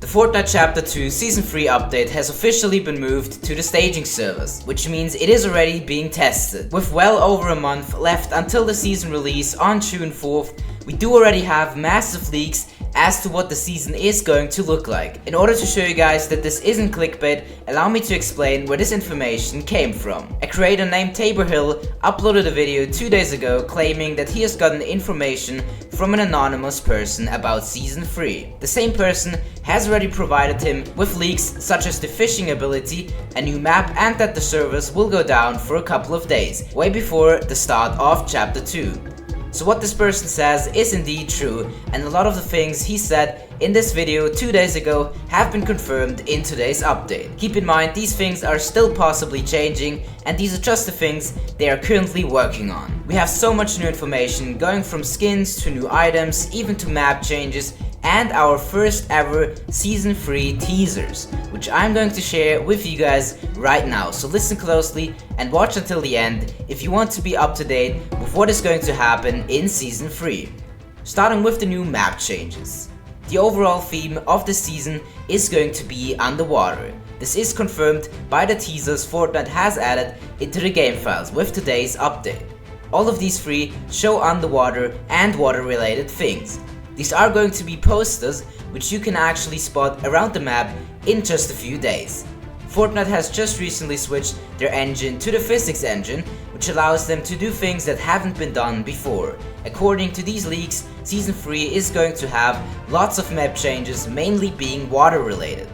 The Fortnite Chapter 2 Season 3 update has officially been moved to the staging servers, which means it is already being tested. With well over a month left until the season release on June 4th, we do already have massive leaks as to what the season is going to look like. In order to show you guys that this isn't clickbait, allow me to explain where this information came from. A creator named Tabor Hill uploaded a video 2 days ago claiming that he has gotten information from an anonymous person about Season 3. The same person has already provided him with leaks such as the fishing ability, a new map, and that the servers will go down for a couple of days, way before the start of Chapter 2. So what this person says is indeed true, and a lot of the things he said in this video 2 days ago have been confirmed in today's update. Keep in mind, these things are still possibly changing, and these are just the things they are currently working on. We have so much new information, going from skins to new items, even to map changes, and our first ever Season 3 teasers, which I'm going to share with you guys right now. So listen closely and watch until the end if you want to be up to date with what is going to happen in Season 3. Starting with the new map changes. The overall theme of the season is going to be underwater. This is confirmed by the teasers Fortnite has added into the game files with today's update. All of these three show underwater and water related things. These are going to be posters which you can actually spot around the map in just a few days. Fortnite has just recently switched their engine to the physics engine, which allows them to do things that haven't been done before. According to these leaks, Season 3 is going to have lots of map changes, mainly being water related.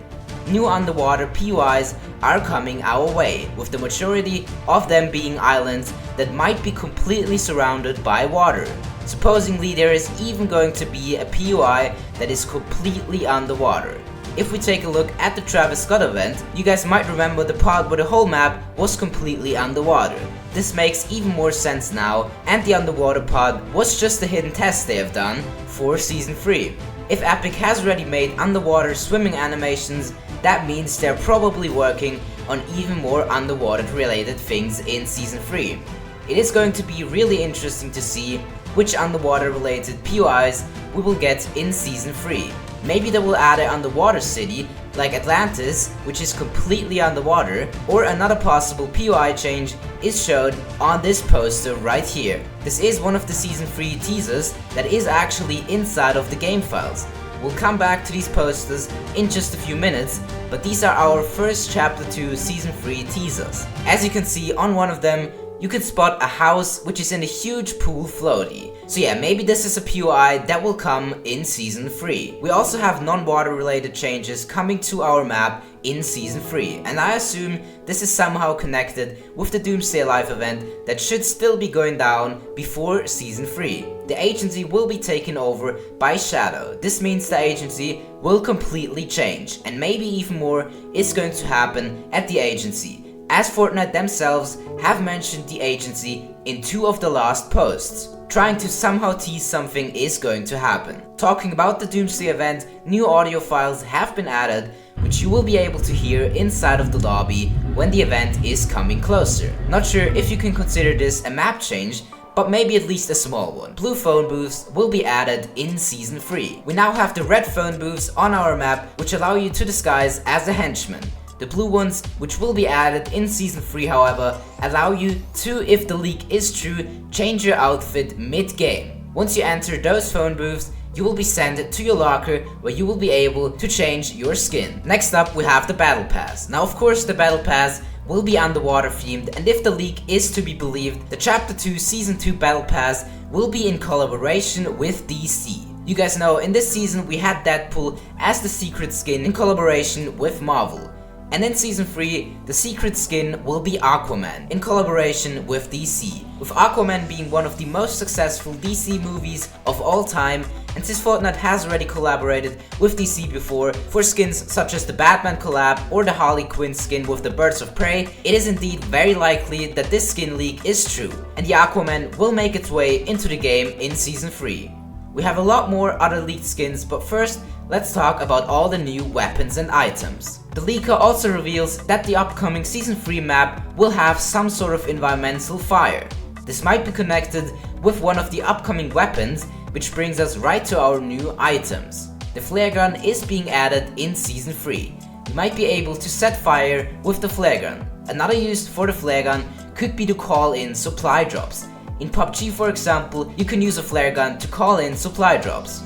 New underwater POIs are coming our way, with the majority of them being islands that might be completely surrounded by water. Supposedly there is even going to be a POI that is completely underwater. If we take a look at the Travis Scott event, you guys might remember the part where the whole map was completely underwater. This makes even more sense now, and the underwater part was just a hidden test they have done for Season 3. If Epic has already made underwater swimming animations, that means they're probably working on even more underwater related things in Season 3. It is going to be really interesting to see which underwater related POIs we will get in Season 3. Maybe they will add an underwater city like Atlantis, which is completely underwater, or another possible POI change is showed on this poster right here. This is one of the Season 3 teasers that is actually inside of the game files. We'll come back to these posters in just a few minutes, but these are our first Chapter 2 Season 3 teasers. As you can see on one of them, you can spot a house which is in a huge pool floaty. So yeah, maybe this is a POI that will come in Season 3. We also have non-water related changes coming to our map in Season 3, and I assume this is somehow connected with the Doomsday Live event that should still be going down before Season 3. The agency will be taken over by Shadow. This means the agency will completely change, and maybe even more is going to happen at the agency, as Fortnite themselves have mentioned the agency in 2 of the last posts, trying to somehow tease something is going to happen. Talking about the Doomsday event, new audio files have been added, which you will be able to hear inside of the lobby when the event is coming closer. Not sure if you can consider this a map change, but maybe at least a small one. Blue phone booths will be added in Season 3. We now have the red phone booths on our map, which allow you to disguise as a henchman. The blue ones, which will be added in Season 3 however, allow you to, if the leak is true, change your outfit mid-game. Once you enter those phone booths, you will be sent to your locker where you will be able to change your skin. Next up we have the Battle Pass. Now of course the Battle Pass will be underwater themed, and if the leak is to be believed, the Chapter 2 Season 2 Battle Pass will be in collaboration with DC. You guys know in this season we had Deadpool as the secret skin in collaboration with Marvel. And in Season 3, the secret skin will be Aquaman, in collaboration with DC. With Aquaman being one of the most successful DC movies of all time, and since Fortnite has already collaborated with DC before for skins such as the Batman collab or the Harley Quinn skin with the Birds of Prey, it is indeed very likely that this skin leak is true, and the Aquaman will make its way into the game in Season 3. We have a lot more other leaked skins, but first, let's talk about all the new weapons and items. The leaker also reveals that the upcoming Season 3 map will have some sort of environmental fire. This might be connected with one of the upcoming weapons, which brings us right to our new items. the flare gun is being added in Season 3. You might be able to set fire with the flare gun. Another use for the flare gun could be to call in supply drops. In PUBG, for example, you can use a flare gun to call in supply drops.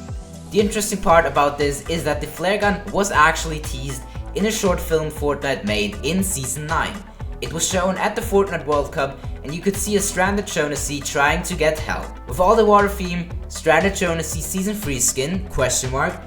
The interesting part about this is that the flare gun was actually teased in a short film Fortnite made in Season 9. It was shown at the Fortnite World Cup, and you could see a Stranded Jonesy trying to get help. With all the water theme, Stranded Jonesy Season 3 skin, ?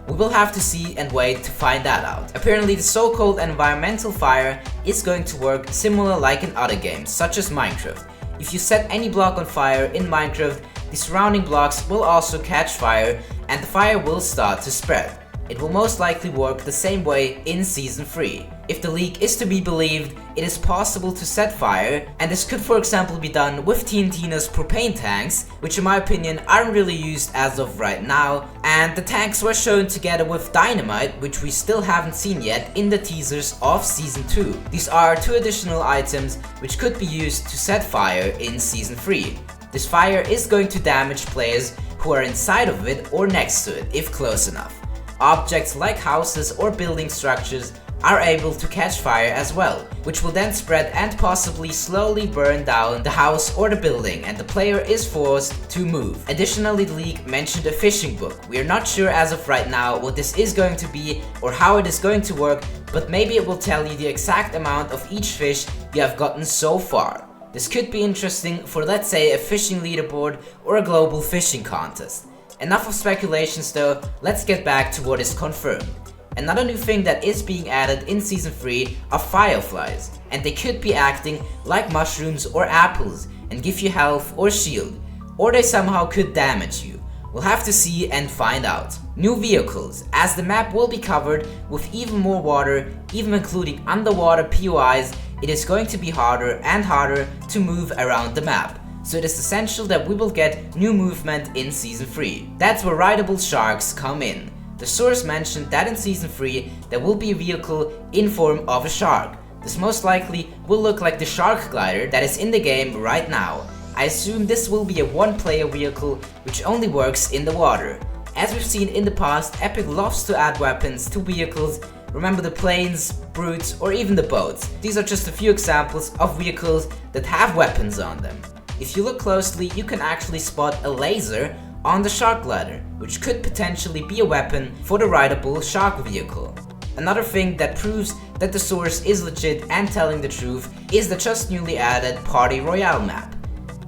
We will have to see and wait to find that out. Apparently the so-called environmental fire is going to work similar like in other games, such as Minecraft. If you set any block on fire in Minecraft, the surrounding blocks will also catch fire and the fire will start to spread. It will most likely work the same way in Season 3. If the leak is to be believed, it is possible to set fire, and this could for example be done with TNTina's propane tanks, which in my opinion aren't really used as of right now, and the tanks were shown together with dynamite, which we still haven't seen yet in the teasers of Season 2. These are 2 additional items which could be used to set fire in Season 3. This fire is going to damage players who are inside of it or next to it if close enough. Objects like houses or building structures are able to catch fire as well, which will then spread and possibly slowly burn down the house or the building, and the player is forced to move. Additionally, the leak mentioned a fishing book. We are not sure as of right now what this is going to be or how it is going to work, but maybe it will tell you the exact amount of each fish you have gotten so far. This could be interesting for, let's say, a fishing leaderboard or a global fishing contest. Enough of speculations though, let's get back to what is confirmed. Another new thing that is being added in Season 3 are fireflies, and they could be acting like mushrooms or apples and give you health or shield, or they somehow could damage you. We'll have to see and find out. New vehicles, as the map will be covered with even more water, even including underwater POIs, it is going to be harder and harder to move around the map. So it is essential that we will get new movement in Season 3. That's where rideable sharks come in. The source mentioned that in Season 3 there will be a vehicle in form of a shark. This most likely will look like the shark glider that is in the game right now. I assume this will be a one-player vehicle which only works in the water. As we've seen in the past, Epic loves to add weapons to vehicles. Remember the planes, brutes, or even the boats. These are just a few examples of vehicles that have weapons on them. If you look closely, you can actually spot a laser on the shark glider, which could potentially be a weapon for the rideable shark vehicle. Another thing that proves that the source is legit and telling the truth is the just newly added Party Royale map.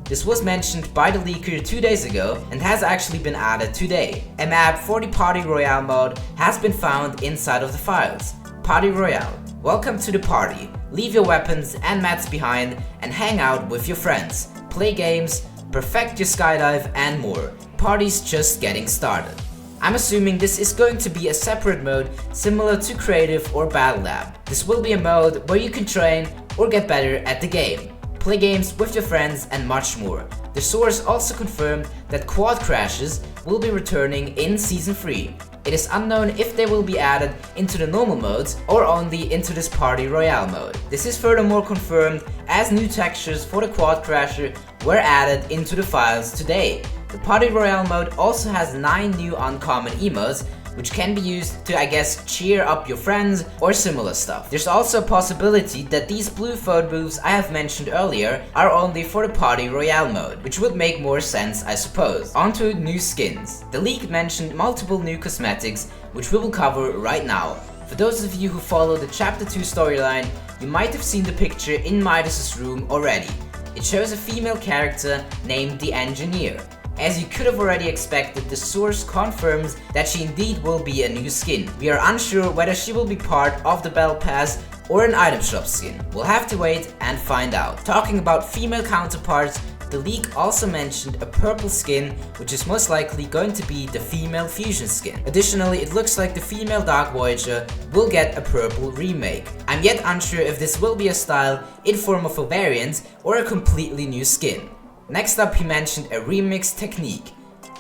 This was mentioned by the leaker 2 days ago and has actually been added today. A map for the Party Royale mode has been found inside of the files. Party Royale. Welcome to the party. Leave your weapons and mats behind and hang out with your friends. Play games, perfect your skydive and more. Party's just getting started. I'm assuming this is going to be a separate mode similar to Creative or Battle Lab. This will be a mode where you can train or get better at the game, play games with your friends and much more. The source also confirmed that quad crashes will be returning in Season 3. It is unknown if they will be added into the normal modes or only into this Party Royale mode. This is furthermore confirmed as new textures for the quad crasher were added into the files today. The Party Royale mode also has 9 new uncommon emotes, which can be used to, I guess, cheer up your friends or similar stuff. There's also a possibility that these blue phone booths I have mentioned earlier are only for the Party Royale mode, which would make more sense, I suppose. Onto new skins. The leak mentioned multiple new cosmetics, which we will cover right now. For those of you who follow the Chapter 2 storyline, you might have seen the picture in Midas's room already. It shows a female character named the Engineer. As you could have already expected, the source confirms that she indeed will be a new skin. We are unsure whether she will be part of the Battle Pass or an item shop skin. We'll have to wait and find out. Talking about female counterparts, the leak also mentioned a purple skin, which is most likely going to be the female fusion skin. Additionally, it looks like the female Dark Voyager will get a purple remake. I'm yet unsure if this will be a style in form of a variant or a completely new skin. Next up, he mentioned a remix technique.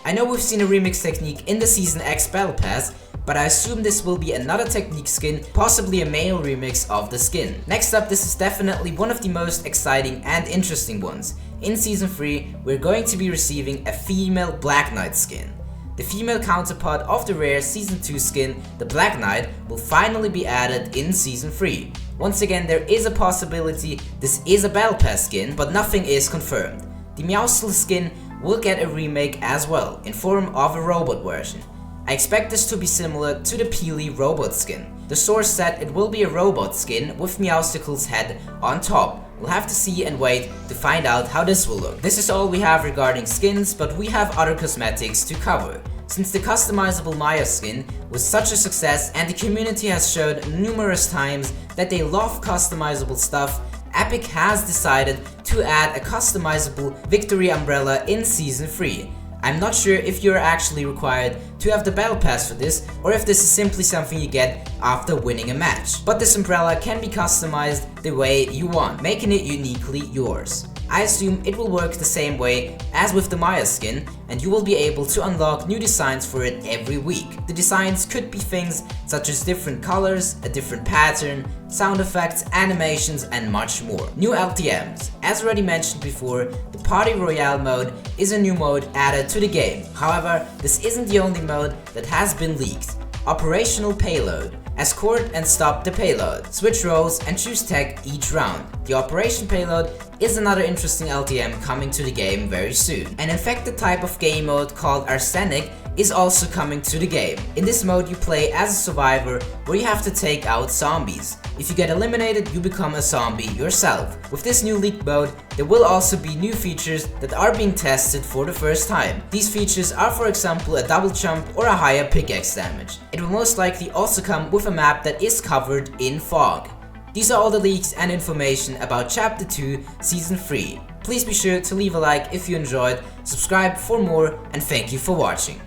I know we've seen a remix technique in the Season X Battle Pass, but I assume this will be another technique skin, possibly a male remix of the skin. Next up, this is definitely one of the most exciting and interesting ones. In Season 3, we're going to be receiving a female Black Knight skin. the female counterpart of the rare Season 2 skin, the Black Knight, will finally be added in Season 3. Once again, there is a possibility this is a Battle Pass skin, but nothing is confirmed. The Meowscles skin will get a remake as well, in form of a robot version. I expect this to be similar to the Peely robot skin. The source said it will be a robot skin with Meowscles' head on top. We'll have to see and wait to find out how this will look. This is all we have regarding skins, but we have other cosmetics to cover. Since the customizable Maya skin was such a success and the community has showed numerous times that they love customizable stuff, Epic has decided to add a customizable Victory Umbrella in Season 3. I'm not sure if you're actually required to have the Battle Pass for this, or if this is simply something you get after winning a match. But this umbrella can be customized the way you want, making it uniquely yours. I assume it will work the same way as with the Maya skin, and you will be able to unlock new designs for it every week. The designs could be things such as different colors, a different pattern, sound effects, animations, and much more. New LTMs. As already mentioned before, the Party Royale mode is a new mode added to the game. However, this isn't the only mode that has been leaked. Operational Payload. Escort and stop the payload. Switch roles and choose tech each round. The Operation Payload is another interesting LTM coming to the game very soon. An infected type of game mode called Arsenic is also coming to the game. In this mode you play as a survivor where you have to take out zombies. If you get eliminated, you become a zombie yourself. With this new leaked mode, there will also be new features that are being tested for the first time. These features are, for example, a double jump or a higher pickaxe damage. It will most likely also come with a map that is covered in fog. These are all the leaks and information about Chapter 2 Season 3. Please be sure to leave a like if you enjoyed, subscribe for more, and thank you for watching.